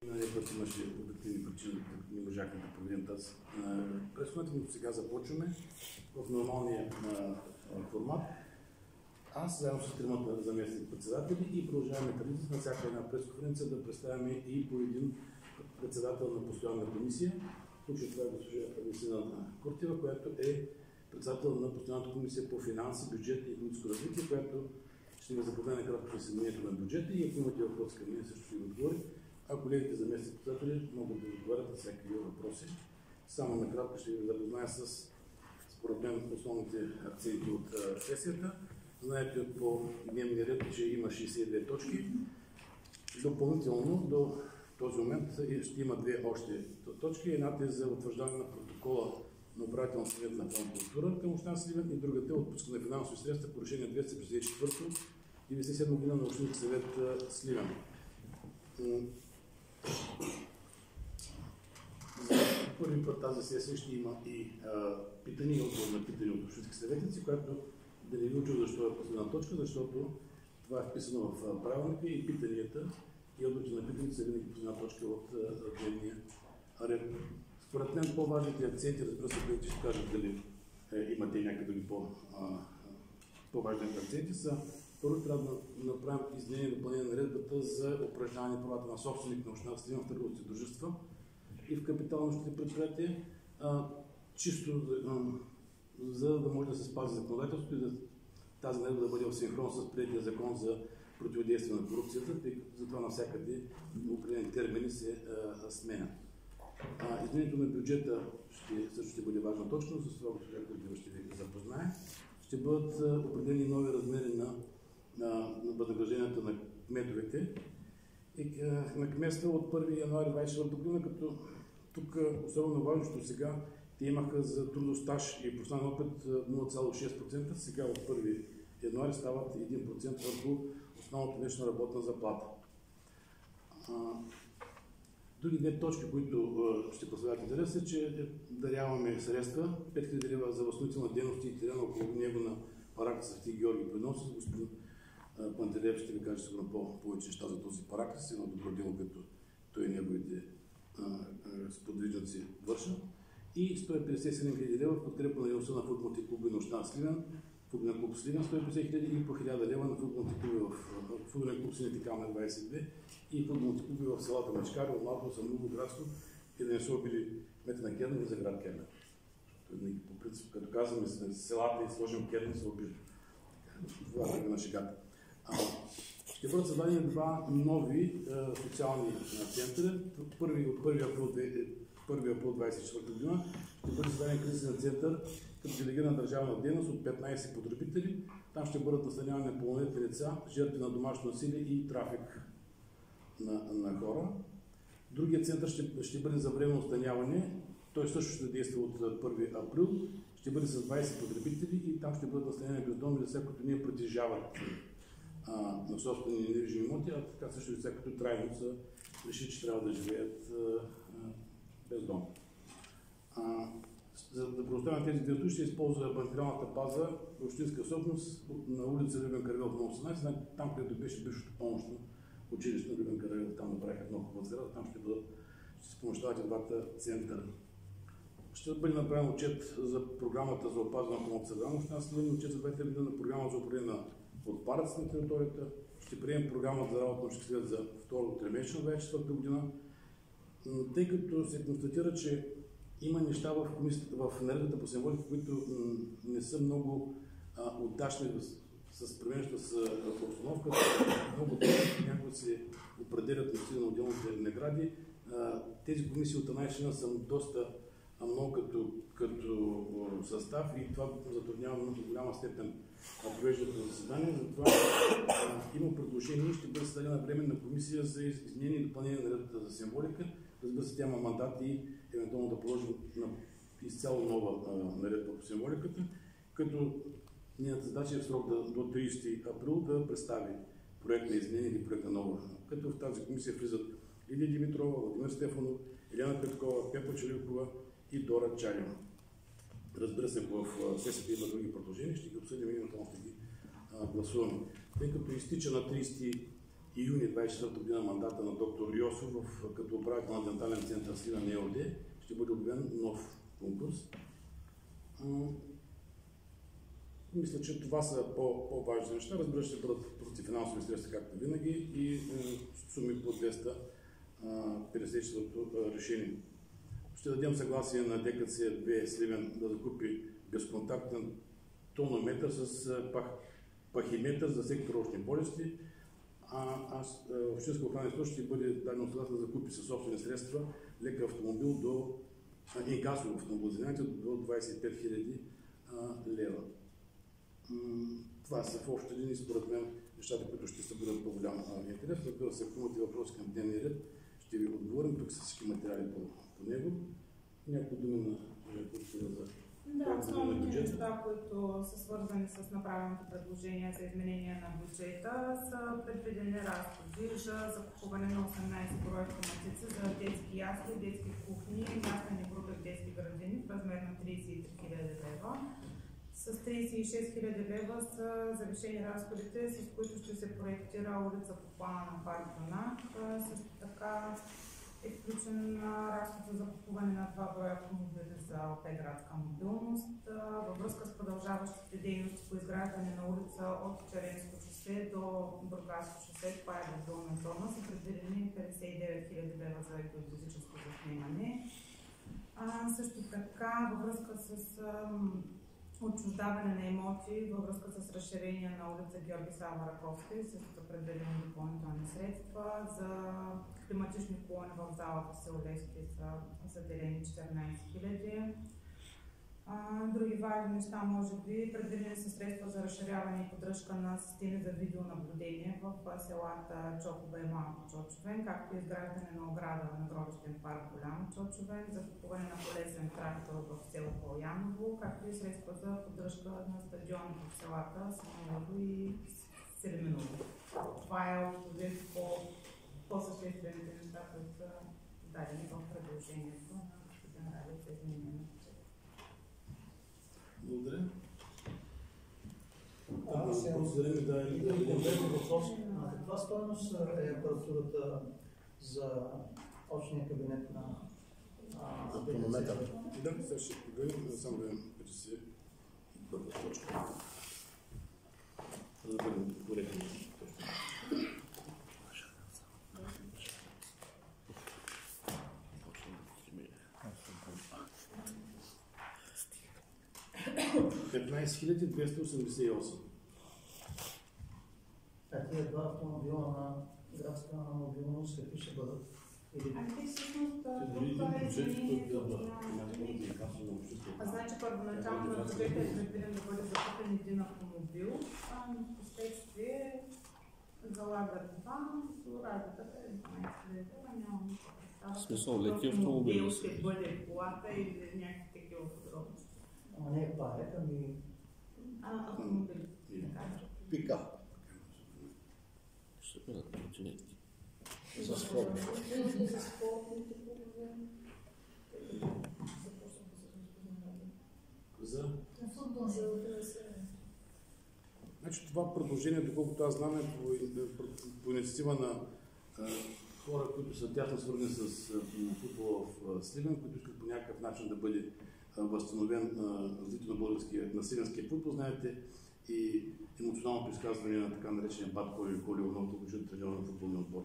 Път имаше обективни причини, които не можахме да проведем тази пресконференция. Сега започваме в нормалния формат. Аз заедно с тримата заместник-председатели и продължаваме традицията на всяка една пресконференция да представяме и по един председател на постоянна комисия. Тук това е госпожа Весина Куртева, която е председател на постоянната комисия по финанси, бюджет и икономическо развитие, която ще ви запознае накратко с изменението на бюджета и ако имате въпрос към мен, също ще ви отговори. А колегите заместник-председатели могат да отговарят на всякакви въпроси. Само накратко ще ви запозная с, според мен, основните акценти от сесията. Знаете по дневния ред, че има 62 точки. Допълнително до този момент ще има две още точки. Едната е за утвърждаване на протокола на управителен съвет на Фонд култура към община Сливен и другата е отпуска на финансови средства по решение 254-97 година на общински съвет Сливен. За първи път тази сесия ще има и питания и отговор на питания от общински съветници, което да не ви учи защо е последна точка, защото това е вписано в правилника и питанията и отговорите на питанията са винаги последна точка от дневния ред. Според мен по-важните акценти, разбира се, които ще кажат дали имате някакви други по-важни акценти, са първо трябва да направим изменение и допълнение на наредбата за упражняване правата на собственик на община Сливен в търговските дружества и в капиталните предприятия, чисто за да може да се спази законодателството и тази наредба да бъде в синхрон с приетия закон за противодействие на корупцията, тъй като затова навсякъде определени термини се сменят. Изменението на бюджета също ще бъде важна точка, но с това госпожа Куртева ще ви запознае. Ще бъдат определени нови размери на възнагражденията на кметовете и на кметства от 1 януари 2024 година, като тук особено важно сега те имаха за трудов стаж и професионален опит 0,6%, сега от 1 януари стават 1% върху основната месечна работна заплата. Други две точки, които ще представят интерес е, че даряваме средства, 5000 лева за възстановителна дейност и терена около него на параклис Свети Георги Приносец. Господин Пантелеев ще ви каже сигурно повече неща за този параклис, едно добро дело, като той и неговите сподвижници вършат. И 157 000 лева в подкрепа на дейността на футболните клуби на община Сливен, футболен клуб Сливен 150 000 и по 1000 лева на футболните клуби в футболен клуб Сините Кални 22 и футболните клуби в селата Мачкари, Омалко, Самуго, Градско и да не са убили кмета на Керна и за град Керна. По принцип, като казваме селата и сложим Керна, са убили. Това е на шегата. Ще бъдат създадени два нови социални центъра. От 1 април 2024 година ще бъде създаден кризисен център като делегирана държавна дейност от 15 потребители. Там ще бъдат настанявани непълнолетни лица, жертви на домашно насилие и трафик на хора. Другият център ще бъде за временно настаняване. Той също ще действа от 1 април. Ще бъде с 20 потребители и там ще бъдат настанявани бездомни лица, които не притежават на собствени недвижими имоти, а така също лица, които трайно са решили, че трябва да живеят без дом. За да предоставим тези дейности ще използва материалната база общинска собственост на улица Любен Каравелов на 18, там където беше бившото помощно училище на Любен Каравелов, там направиха много хубава сграда, там ще се помощават и двата центъра. Ще бъде направен отчет за програмата за опазване на околната среда на община Сливен, отчет за 2000 година, програма за управление на отпадъци на територията. Ще приемем програма за работа на общински съвет за второ тримесечие на 2024 година. Тъй като се констатира, че има неща в наредбата по символика, които не са много удачни с променящата с обстановка, много трудно някои се определят на отделните награди. Тези комисии от 11 члена са доста много като състав и това затруднява много голяма степен провеждането на заседание. Затова има предложение, ще бъде създадена временна комисия за изменение и допълнение на наредбата за символика. Разбира се, тя има мандат и евентуално да положи на изцяло нова наредба по символиката, като нейната задача е в срок до 30 април да представи проект на изменение или проект на нова. Като в тази комисия влизат Лидия Димитрова, Владимир Стефанов, Елена Петкова, Пепа Челикова и Дора Чалева. Разбира се, в сесията има други предложения, ще ги обсъдим и евентуално ще ги гласуваме. Тъй като изтича на 30 июни 24 година мандата на доктор Йосов като управител на дентален център Сливен ЕОД ще бъде обявен нов конкурс. Мисля, че това са по-важни неща. Разбира се, ще бъдат прости финансови средства, както винаги, и суми по 254-то решение. Ще дадем съгласие на ДКЦ-2 Сливен да закупи безконтактен тонометър с пахиметър за сектор очни болести, Общинска охрана ще бъде дадено съгласие да закупи със собствени средства лек автомобил инкасов автомобил, до 25 000 лева. Това са в общи линии, според мен, нещата, които ще събудят по-голям интерес. Разбира се, ако имате въпроси към дневния ред, ще ви отговорим. Тук са всички материали по него. Някои думи на за... Да, основните неща, които са свързани с направеното предложение за изменение на бюджета, са предвидени разходи за закупуване на 18 броя автоматици за детски ясли, детски кухни и яслени групи в детски градини в размер на 33 000 лева. С 36 000 лева са завишени разходите, с които ще се проектира улица по плана на парк Банак. Също така е включен разход за закупуване на 2 броя автомобили за ОП градска мобилност. Във връзка с продължаващите дейности по изграждане на улица от Черенско шосе до Бургаско шосе, това е бездолна зона, са предвидени 59 000 лева за екологическо заснемане. Също така, във връзка с отчуждаване на имоти, във връзка с разширение на улица Георги Сава Раковска, също са предвидени допълнителни средства. За климатични колони в залата в село Левски са заделени 14 000. Други важни неща, може би, предвидени са средства за разширяване и поддръжка на системи за видеонаблюдение в селата Чокова и Малко Чочовен, както и изграждане на ограда на гробищен парк Голямо Чочовен, закупуване на колесен трактор в село Поляново, както и средства за поддръжка на стадиони в селата Самолово и Селиминово. Това е общо по-съществените неща, които са дадени в предложението на господин Радев за изменение. Благодаря. На каква стойност е апаратурата за очния кабинет на тонометър? Да, сега ще погледнем, само да вече си първа точка. За да бъдем коректни. 15 288. Тия два автомобила на градска мобилност какви ще бъдат? Всъщност това е изменението на... Значи първоначално на бюджета е предвиден да бъде закупен един автомобил, в последствие залагат това, разликата е 12 000 лева, нямам никаква представа. В смисъл, леки автомобили ще бъде колата или някакви такива подробности. Ама не е парек, ами... Автомобили, така да. Пикап. Ще бъдат тротинетки. За спорт. Значи това предложение, доколкото аз знам, е по инициатива на хора, които са тясно свързани с футбола в Сливен, които искат по някакъв начин да бъде възстановен развитието на сливенския футбол. Знаете и емоционалното изказване на така наречения Бат Коли Иванов, който треньор на футболния отбор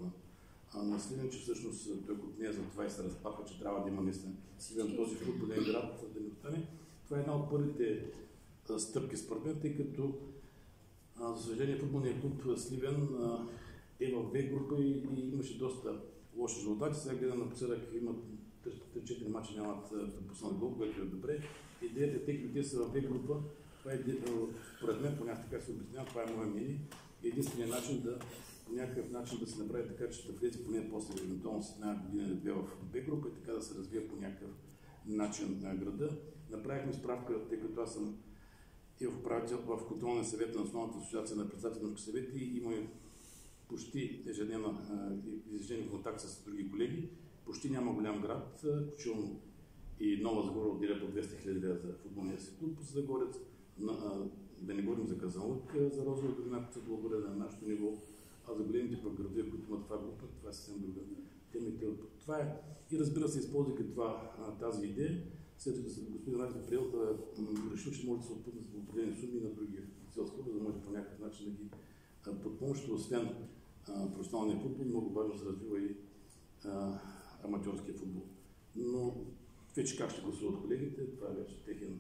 на Сливен, че всъщност той от нея за това и се разпаха, че трябва да има наистина Сливен този футболен град да не остане. Това е една от първите стъпки според мен, тъй като за съжаление футболният клуб Сливен е в В група и имаше доста лоши резултати. Сега гледам напоследък, имат 3-4 мача нямат предпуснат гол, което е добре. Идеята е, тъй като те са в В група, това е според мен, по някакъв така се обяснява, това е мое мнение. Единственият начин по някакъв начин да се направи така, че да влезе поне после евентуално с една година или две в Б група и така да се развие по някакъв начин на града. Направихме справка, тъй като аз съм и в контролния съвет на Националната асоциация на председатели на съвети и има почти ежедневен контакт с други колеги. Почти няма голям град, включително и Нова Загора отделя по 200 000 лева за футболния си клуб за Загорец. Да не говорим за Казанлък, за Розова долина, които са благодаря на нашето ниво. а за големите пък градове, които имат това група, това е съвсем друга тема. Това е. И разбира се, използвайки тази идея, след като господин Радев е приел да решил, че може да се отпуснат за определени суми на други официалски клуби, за да може по някакъв начин да ги подпомощи, освен професионалния футбол, много важно се развива и аматьорския футбол. Но вече как ще гласуват колегите, това е вече техен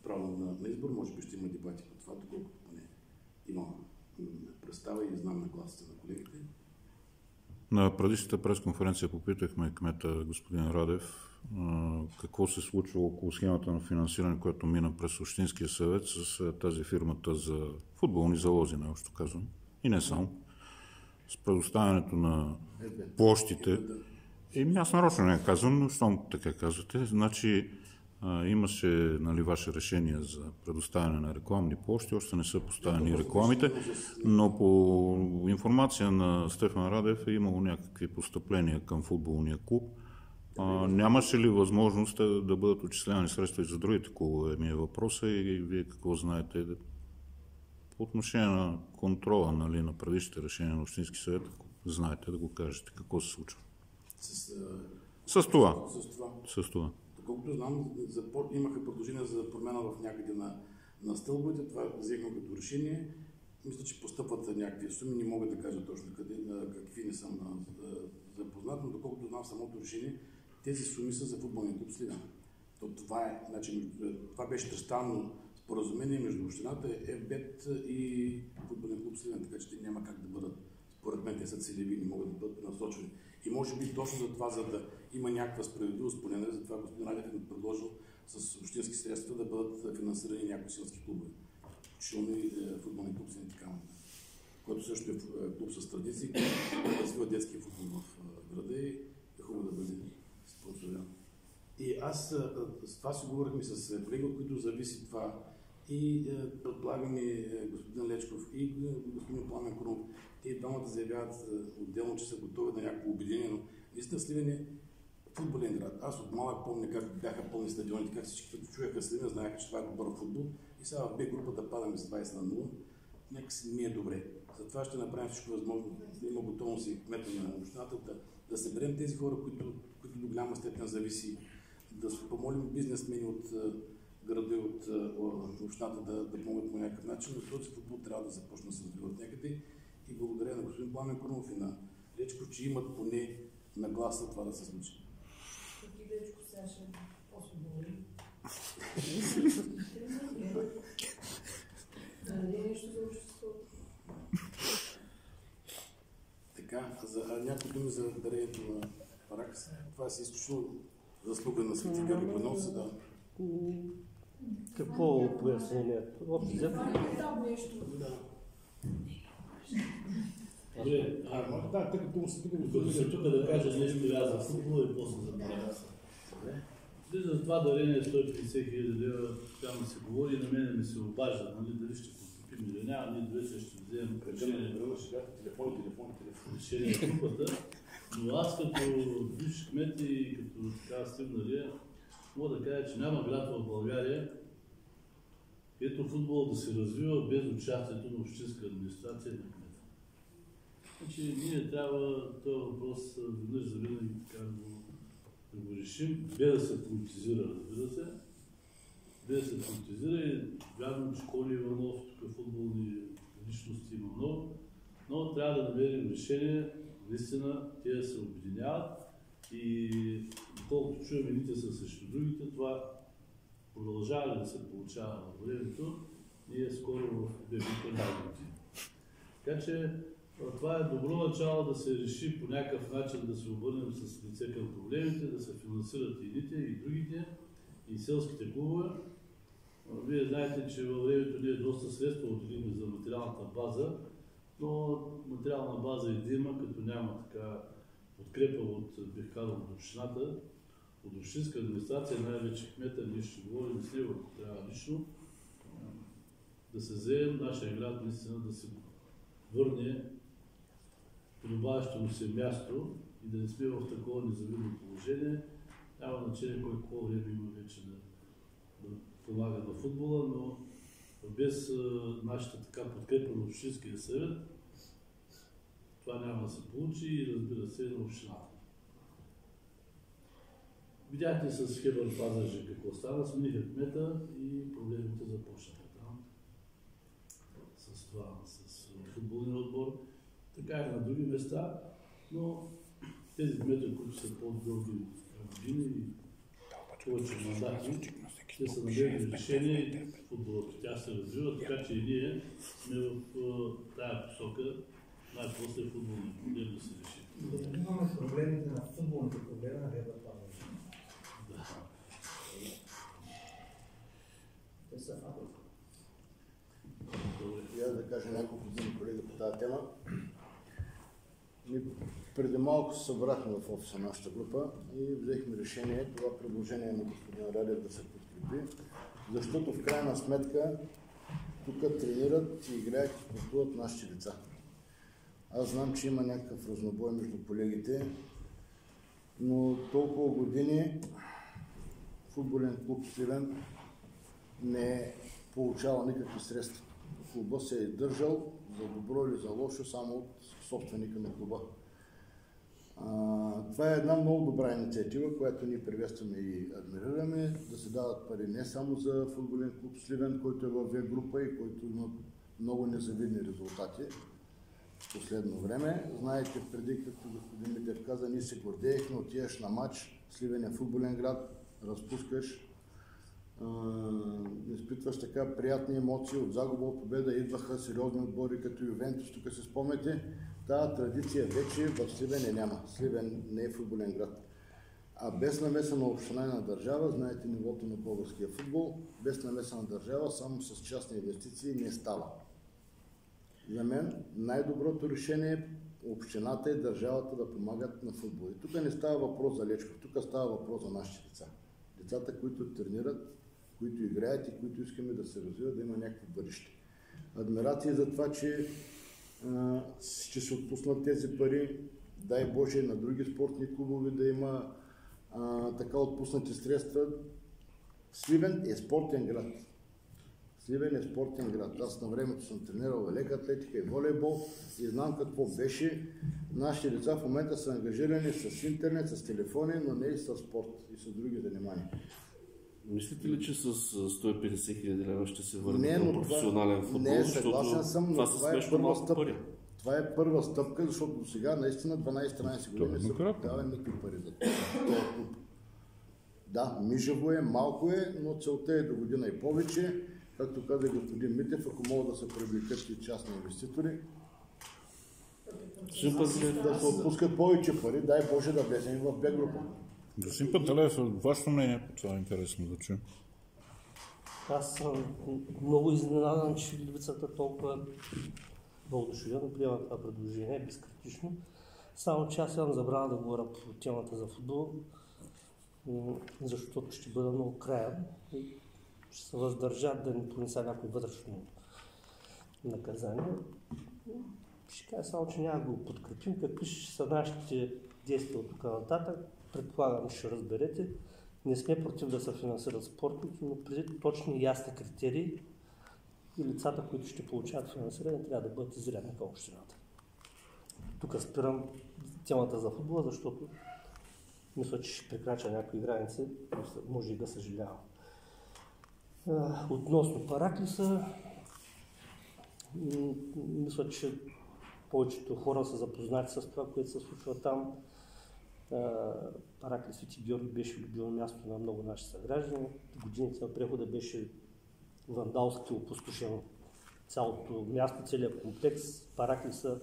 право на избор. Може би ще има дебати по това, доколкото поне имам представа и знам нагласите на колегите. На предишната пресконференция попитахме кмета господин Радев какво се случва около схемата на финансиране, което мина през Общинския съвет с тази фирмата за футболни залози, най-общо казвам. И не само. С предоставянето на площите. Аз нарочно не казвам, но щом така казвате. Значи имаше, нали, ваше решение за предоставяне на рекламни площи, още не са поставени рекламите, но по информация на Стефан Радев е имало някакви постъпления към футболния клуб. Нямаше ли възможност да бъдат отчислявани средства и за другите клубове? Ми е въпроса и вие какво знаете по отношение на контрола, нали, на предишните решения на Общински съвет, знаете да го кажете какво се случва? С това. Доколкото знам, имаха предложение за промяна в някъде на стълбовете, това взехме като решение. Мисля, че постъпват някакви суми, не мога да кажа точно какви не съм запознат, но доколкото знам самото решение, тези суми са за футболния клуб Сливен. Това беше тристранно споразумение между общината, ФБЕТ и футболния клуб Сливен, така че те няма как да бъдат, според мен те са целеви, не могат да бъдат насочени. И може би точно за това, за да има някаква справедливост, поне за това господин Радев е предложил с общински средства да бъдат финансирани някои селски клубове. Включително и футболния клуб Синтикални, който също е клуб с традиции, който развива детския футбол в града и е хубаво да бъде спонсориран. И аз с това си говорихме с колеги, от които зависи това. И предполагам и господин Лечков, и господин Пламен Крумов. Те двамата заявяват отделно, че са готови на някакво обединение, но наистина Сливен е футболен град. Аз от малък помня как бяха пълни стадионите, как всички като чуяха Сливен, знаеха, че това е добър футбол. И сега в Б групата падаме с 20-0. Нека си ми е добре. Затова ще направим всичко възможно, да има готовност и кмета на общината, да съберем тези хора, които до голяма степен зависи, да помолим бизнесмени от града и от общината да помогнат по някакъв начин, но този футбол трябва да започне да се развива от някъде. И благодаря на господин Пламен Крумов и на Лечко, че имат поне нагласа това да се случи. И Лечко сега ще по-свободен. Не е нещо за обществото. Така, някои думи за дарението на Паракс. Това се изключително заслуга на Свети Георги Богоновци, да. Какво е пояснението? Общо взето? Да. Да, тъй като се тук да кажа нещо и аз за футбол и после за Паракса. За това дарение 150 хиляди лева, там се говори и на мен ми се обажда, нали, дали ще подкупим или няма, ние две ще вземем решение на групата. Но аз като бивш кмет и като така Сливналия, мога да кажа, че няма град в България, където футбол да се развива без участието на общинска администрация и на кмета. Значи ние трябва този въпрос веднъж за винаги така да го решим, без да се политизира, разбира се. Без да се политизира и вярвам, че Коли Иванов, тук футболни личности има много, но трябва да намерим решение, наистина те да се обединяват и колкото чуем едните са срещу другите, това продължава да се получава във времето, ние скоро в дебюта най-години. Така че това е добро начало да се реши по някакъв начин да се обърнем с лице към проблемите, да се финансират и едните, и другите, и селските клубове. Вие знаете, че във времето ние доста средства отделихме за материалната база, но материална база и да има, като няма така подкрепа от, бих казал, от общината, от общинска администрация, най-вече кмета, ние ще говорим с него, ако трябва лично, да се вземем нашия град наистина да се върне подобаващо му се място и да не сме в такова незавидно положение. Няма значение кой какво време има вече да помага на футбола, но без нашата така подкрепа на Общинския съвет това няма да се получи и разбира се на общината. Видяхте с Хебър Пазарджик какво стана, смениха кмета и проблемите започнаха там. С това, с футболния отбор. Така и на други места, но тези кметове, които са по-дълги години и повече мандати, те са намерили решение и футболът тя се развива, така че и ние сме в тая посока, най-после футболния проблем да се реши. Да имаме проблемите на футболните проблеми на Хебър Пазарджик. Да. Те са фабрика. И аз да кажа няколко думи, колега, по тази тема. Ние преди малко се събрахме в офиса на нашата група и взехме решение това предложение на господин Радев да се подкрепи, защото в крайна сметка тук тренират и играят и спортуват нашите деца. Аз знам, че има някакъв разнобой между колегите, но толкова години футболен клуб Сливен не е получавал никакви средства. Клуба се е държал за добро или за лошо само от собственика на клуба. Това е една много добра инициатива, която ние приветстваме и адмирираме, да се дават пари не само за футболен клуб Сливен, който е във В група и който има много незавидни резултати в последно време. Знаете, преди, като господин Митев каза, ние се гордеехме, отиваш на матч, Сливен е футболен град, разпускаш, изпитваш така приятни емоции, от загуба от победа идваха сериозни отбори като Ювентус, тук се спомняте. Тази традиция вече в Сливен няма. Сливен не е футболен град. А без намеса на община и на държава, знаете нивото на българския футбол, без намеса на държава, само с частни инвестиции не става. За мен най-доброто решение е общината и държавата да помагат на футбол. И тук не става въпрос за Лечков, тук става въпрос за нашите деца. Децата, които тренират, които играят и които искаме да се развиват, да има някакво бъдеще. Адмирации за това, че ще се отпуснат тези пари, дай Боже на други спортни клубове да има така отпуснати средства. Сливен е спортен град. Сливен е спортен град. Аз на времето съм тренирал лека атлетика и волейбол и знам какво беше. Нашите деца в момента са ангажирани с интернет, с телефони, но не и с спорт и с други занимания. Мислите ли, че с 150 хиляди лева ще се върне към професионален футбол? Не, съгласен съм, но това е първа стъпка. Пари. Това е първа стъпка, защото до сега наистина 12-13 години не са давали никакви пари за този клуб. Да, мижаво е, малко е, но целта е до година и повече. Както каза господин Митев, ако могат да се привлекат и частни инвеститори, да се отпускат повече пари, дай Боже да влезем в Б група. Господин Пантелеев, вашето мнение по това е интересно да чуем. Аз съм много изненадан, че левицата толкова въодушевено приема това предложение, безкритично. Само че аз имам забрана да говоря по темата за футбол, защото ще бъда много краен и ще се въздържат да не понеса някой вътрешно наказание. Ще кажа само, че няма да го подкрепим. Какви ще са нашите действия от тук нататък, предполагам, ще разберете. Не сме против да се финансират спортните, но преди точни и ясни критерии и лицата, които ще получават финансиране, трябва да бъдат изрядни към общината. Тук спирам темата за футбола, защото мисля, че ще прекрача някои граници, може и да съжалявам. Относно Параклиса, мисля, че повечето хора са запознати с това, което се случва там. Параклис Свети Георги беше любимо място на много наши съграждани. В годините на прехода беше вандалски опустошено цялото място, целият комплекс. Параклиса,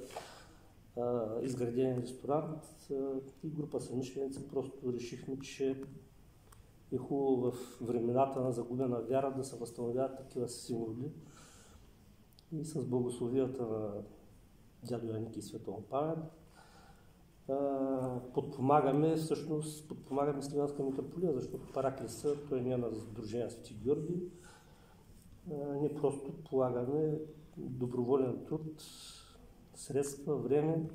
изграден ресторант и група съмишленици просто решихме, че е хубаво в времената на загубена вяра да се възстановяват такива символи. И с благословията на дядо Яники и Светлана памет подпомагаме Сливенска митрополия, защото Параклиса, той не е на Сдружение Свети Георги. Ние просто полагаме доброволен труд, средства, време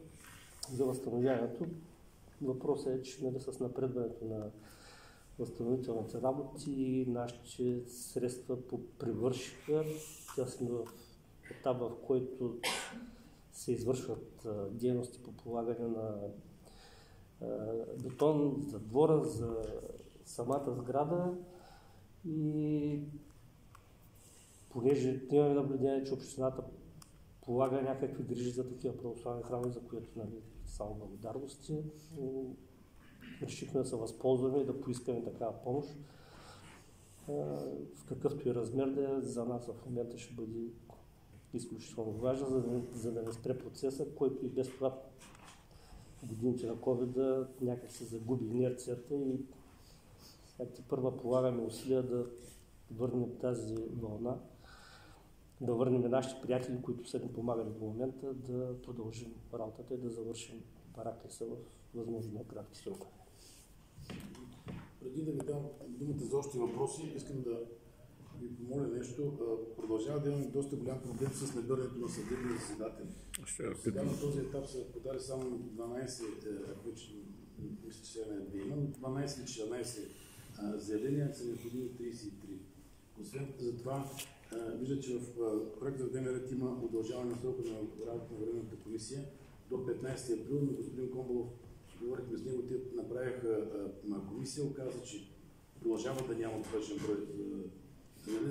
за възстановяването. Въпросът е, че с напредването на възстановителните работи нашите средства привършиха. Тя сме в етап, в който се извършват дейности по полагане на бетон за двора, за самата сграда и понеже имаме наблюдение, че общината полага някакви грижи за такива православни храми, за което само благодарности, решихме да се възползваме и да поискаме такава помощ. В какъвто и размер да е, за нас в момента ще бъде изключително важно, за да не спре процеса, който и без това в годините на COVID някак се загуби инерцията и първа полагаме усилия да върнем тази вълна, да върнем нашите приятели, които са ни помагали до момента, да продължим работата и да завършим параклиса в възможно кратки срокове. Преди да ви дам думата за още въпроси, искам да ви помоля нещо. Продължава да имаме доста голям проблем с набирането на съдебни заседатели. Сега на този етап са подали само 12, вече мисля, че сега не има, но 12 или 14 заявления са необходими 33. Освен за това, вижда, че в проекта за дневен ред има удължаване на срока на работа на временната комисия до 15 април, но господин Комбалов, говорихме с него, те направиха комисия, оказа, че продължава да няма точен брой.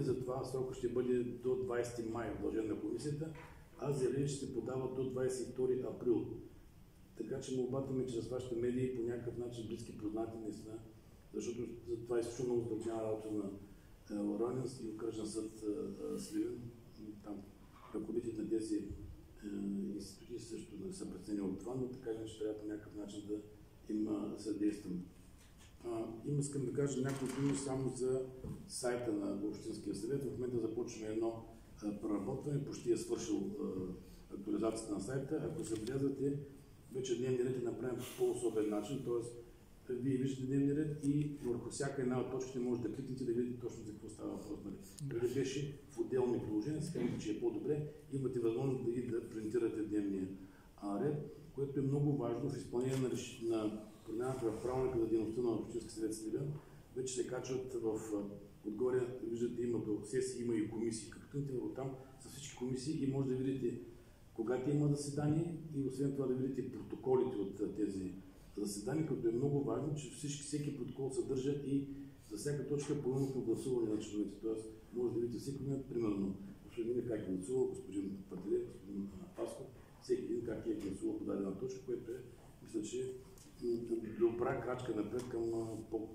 Затова срокът ще бъде до 20 май удължен на комисията, а заявление ще се подава до 22 април. Така че молбата ми чрез вашите медии по някакъв начин близки познати наистина, защото за това изключително много затруднява работа на Лоренец и окръжен съд Сливен. Там ръководителите на тези институции също не са преценили от това, но така че трябва по някакъв начин да им съдействам. Искам да кажа няколко думи само за сайта на Общинския съвет. В момента започваме едно преработване, почти е свършил актуализацията на сайта. Ако се влязате, вече дневния ред е направен по по-особен начин, т.е. вие виждате дневния ред и върху всяка една от точките може да кликнете да видите точно за какво става въпрос. Преди беше в отделни приложения, сега че е по-добре, имате възможност да принтирате дневния ред, което е много важно в изпълнение на промяната в правилника за дейността на Общински съвет Сливен. Вече се качват отгоре, виждате, има до сесии, има и комисии. Като кликнете там са всички комисии и може да видите когато има заседание и освен това да видите протоколите от тези заседания, като е много важно, че всеки протокол съдържа и за всяка точка поимното гласуване на членовете. Тоест, може да видите всеки момент, примерно, господин как е гласувал, господин Пателев, господин Пасков, всеки един как е гласувал по дадена точка, което е, мисля, че добра крачка напред към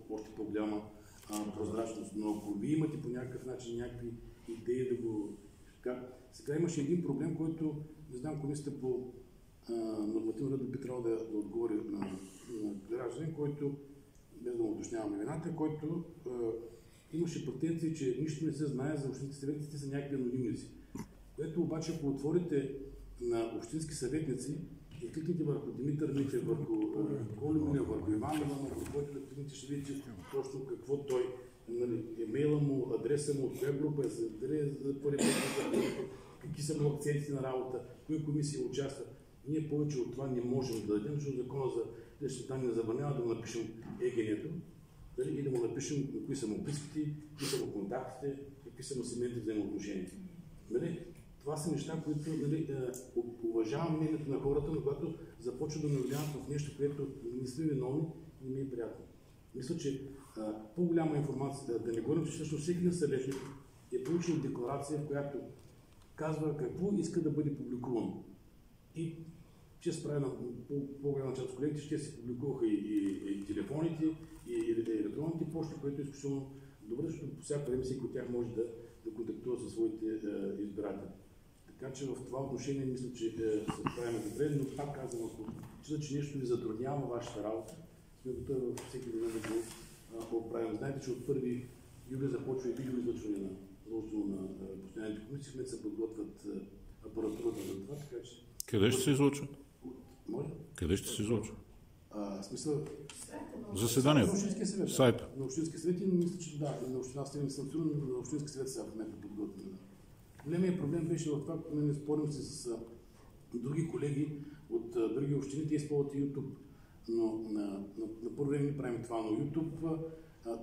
още по-голяма прозрачност. Но ако вие имате по някакъв начин някакви идеи да го... Сега имаше един проблем, който не знам, комисията по нормативна ред би трябвало да отговори на гражданин, който, без да му уточнявам имената, който имаше претенции, че нищо не се знае за общински съветници, те са някакви анонимници. Което обаче, ако отворите на общински съветници и кликнете върху Димитър Митев, върху Коли Милев, върху Иван Иванов, върху който да кликнете, ще видите точно какво той, имейла му, адреса му, от коя група е, дали е за първи път, какви са му акцентите на работа, кои комисии участват. Ние повече от това не можем да дадем, защото закона за личните данни забранява да му напишем егението и да му напишем кои са му близките, кои са му контактите, какви са му семейните взаимоотношения. Това са неща, които уважавам мнението на хората, но когато започват да ме влияват в нещо, което не сме виновни, не ми е приятно. Мисля, че по-голяма информация, да не говорим, че всъщност всеки един съветник е получил декларация, в която казва какво иска да бъде публикувано. И ще се прави на по-голяма част от колегите, ще се публикуваха и телефоните, и електронните почти, което е изключително добре, защото по всяко време всеки от тях може да контактува със своите избиратели. Така че в това отношение мисля, че се правим добре, но пак казвам, ако числя, че нещо ви затруднява вашата работа, сме готови във всеки ден да го правим. Знаете, че от 1 юли започва и видеоизлъчване на постоянните комисии, в момента се подготвят апаратурата за това, така че... Къде ще се излъчва? Може? Къде ще се излъчва? Смисъл... Заседанието. На Общинския съвет. Сайта. На Общинския съвет и мисля, че да, на Община Сливен съм сигурен, но на Общинския съвет сега в момента подготвяме. Големият проблем беше в това, когато не спорим се с други колеги от други общини, те използват YouTube. Но на първо време не правим това, но YouTube,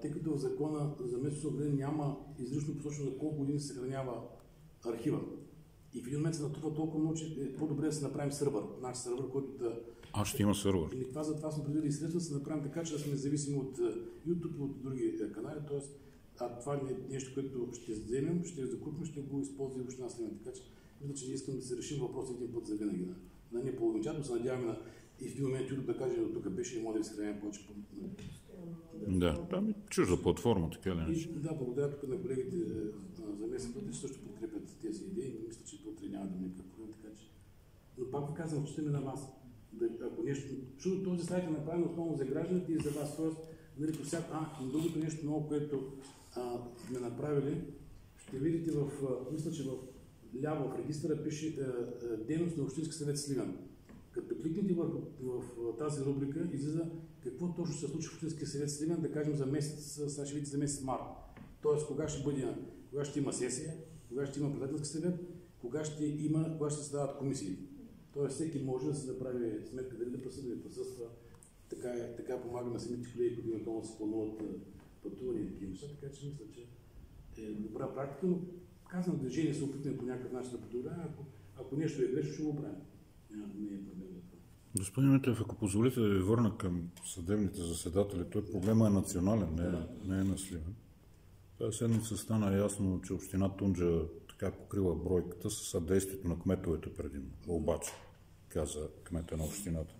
тъй като в закона за местно самоуправление няма изрично посочено за колко години се съхранява архива. И в един момент се натрупва толкова много, че е по-добре да се направим сървър. Наш сървър, който да... Ще има сървър. Затова сме предвидили средства да се направим така, че да сме зависими от YouTube и от други канали. Тоест, това е нещо, което ще вземем, ще закупим, ще го използваме в община Сливен. Така че мисля, че искам да се решим въпроса един път за винаги. Не половинчато, се надяваме и в един момент YouTube да каже, до тук беше и може да ви съхраняваме повече. Да, там е чужда платформа, така ли не? Да, благодаря тук на колегите за местните, че също подкрепят тези идеи. Мисля, че това няма да има никакъв проблем, така че. Но пак ви казвам, че на вас. Ако нещо, защото този сайт е направен основно за гражданите и за вас, т.е. нали, по всяко, и другото нещо ново, което сме направили, ще видите мисля, че в ляво в регистъра пише дейност на Общински съвет Сливен. Като кликнете в тази рубрика, излиза какво точно се случи в Общинския съвет Сливен, да кажем за месец, сега ще видите за месец март. Тоест, кога ще има сесия, кога ще има председателски съвет, кога ще се създават комисии. Тоест, всеки може да се направи сметка дали да присъства или присъства. Така помага на самите колеги, които имат да се плануват пътувания и такива неща. Така че мисля, че е добра практика, но казвам, движение се опитаме по някакъв начин да подобряваме. Ако нещо е грешно, ще го правим. Не е проблем. Господин Митев, ако позволите да ви върна към съдебните заседатели, той проблема е национален, не е на Сливен. Тази седмица стана ясно, че община Тунджа така покрила бройката със съдействието на кметовете предимно. Обаче, каза кмета на общината.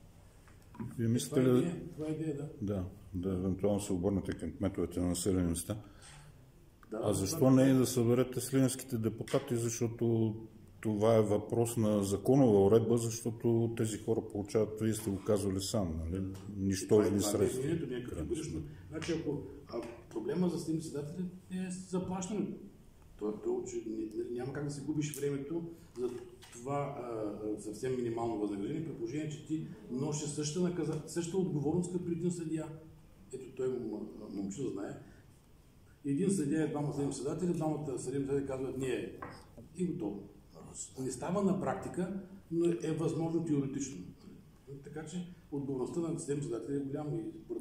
Вие мислите ли... Това е идея, да. Да, евентуално се обърнете към кметовете на населени места. Да, защо не и да съберете сливенските депутати, защото това е въпрос на законова уредба, защото тези хора получават, вие сте го казвали сам, нали? Нищожни средства. Значи, ако проблема за сливни седатели е заплащането. Няма как да се губиш времето за това съвсем минимално възнаграждение, при положение, че ти носиш същата отговорност като един съдия. Ето той момче да знае. Един съдия, двама съдебни седатели, двамата съдебни седатели казват ние и готово. Не става на практика, но е възможно теоретично. Така че отговорността на съдебни седатели е голяма.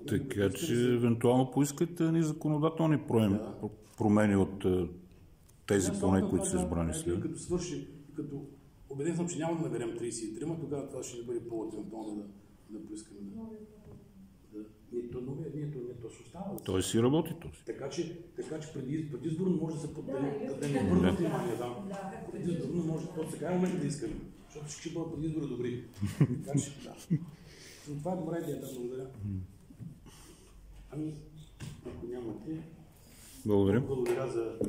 Така че евентуално поискате ни законодателни промени от тези поне, които са избрани след. Като свърши, като убеден съм, че няма да наберем 33, тогава това ще бъде по-евентуално да поискаме. То ще остава. Той си работи този. Така че предизборно може да се не обърнат внимание. Предизборно може, то сега е момент да искаме, защото ще бъдат предизбори добри. Така че, да. Това е добра идея, благодаря. Ако нямате... Благодаря. Благодаря за